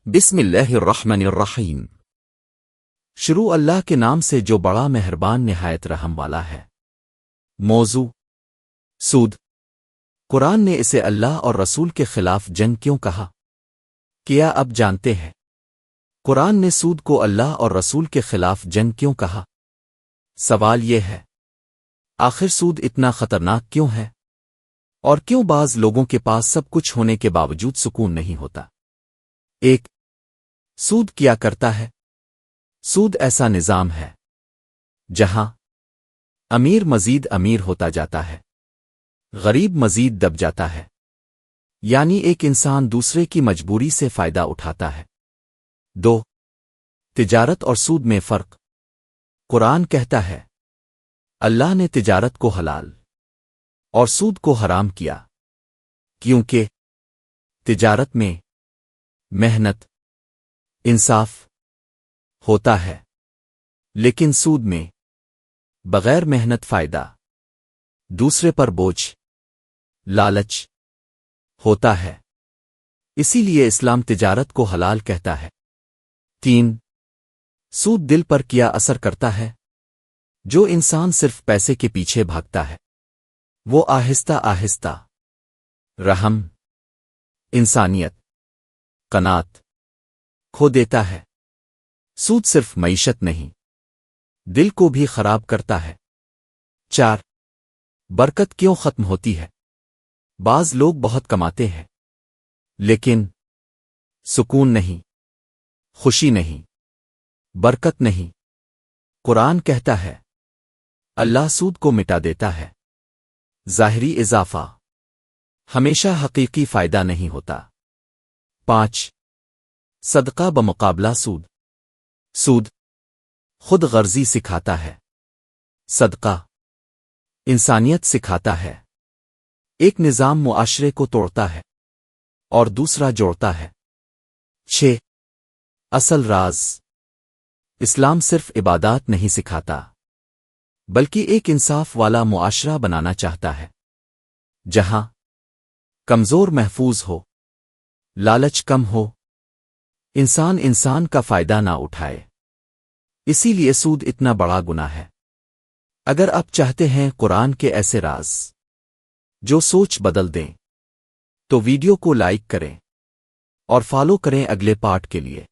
بسم اللہ الرحمن الرحیم۔ شروع اللہ کے نام سے جو بڑا مہربان نہایت رحم والا ہے۔ موضوع سود۔ قرآن نے اسے اللہ اور رسول کے خلاف جنگ کیوں کہا؟ کیا اب جانتے ہیں قرآن نے سود کو اللہ اور رسول کے خلاف جنگ کیوں کہا؟ سوال یہ ہے، آخر سود اتنا خطرناک کیوں ہے؟ اور کیوں بعض لوگوں کے پاس سب کچھ ہونے کے باوجود سکون نہیں ہوتا؟ ایک، سود کیا کرتا ہے؟ سود ایسا نظام ہے جہاں امیر مزید امیر ہوتا جاتا ہے، غریب مزید دب جاتا ہے، یعنی ایک انسان دوسرے کی مجبوری سے فائدہ اٹھاتا ہے۔ دو، تجارت اور سود میں فرق۔ قرآن کہتا ہے اللہ نے تجارت کو حلال اور سود کو حرام کیا، کیونکہ تجارت میں محنت انصاف ہوتا ہے، لیکن سود میں بغیر محنت فائدہ، دوسرے پر بوجھ، لالچ ہوتا ہے۔ اسی لیے اسلام تجارت کو حلال کہتا ہے۔ تین، سود دل پر کیا اثر کرتا ہے؟ جو انسان صرف پیسے کے پیچھے بھاگتا ہے وہ آہستہ آہستہ رحم، انسانیت، قناعت کھو دیتا ہے۔ سود صرف معیشت نہیں، دل کو بھی خراب کرتا ہے۔ چار، برکت کیوں ختم ہوتی ہے؟ بعض لوگ بہت کماتے ہیں لیکن سکون نہیں، خوشی نہیں، برکت نہیں۔ قرآن کہتا ہے اللہ سود کو مٹا دیتا ہے۔ ظاہری اضافہ ہمیشہ حقیقی فائدہ نہیں ہوتا۔ پانچ، صدقہ بمقابلہ سود۔ سود خود غرضی سکھاتا ہے، صدقہ انسانیت سکھاتا ہے۔ ایک نظام معاشرے کو توڑتا ہے اور دوسرا جوڑتا ہے۔ 6، اصل راز۔ اسلام صرف عبادات نہیں سکھاتا بلکہ ایک انصاف والا معاشرہ بنانا چاہتا ہے، جہاں کمزور محفوظ ہو، لالچ کم ہو، انسان کا فائدہ نہ اٹھائے۔ اسی لیے سود اتنا بڑا گناہ ہے۔ اگر آپ چاہتے ہیں قرآن کے ایسے راز جو سوچ بدل دیں تو ویڈیو کو لائک کریں اور فالو کریں اگلے پارٹ کے لیے۔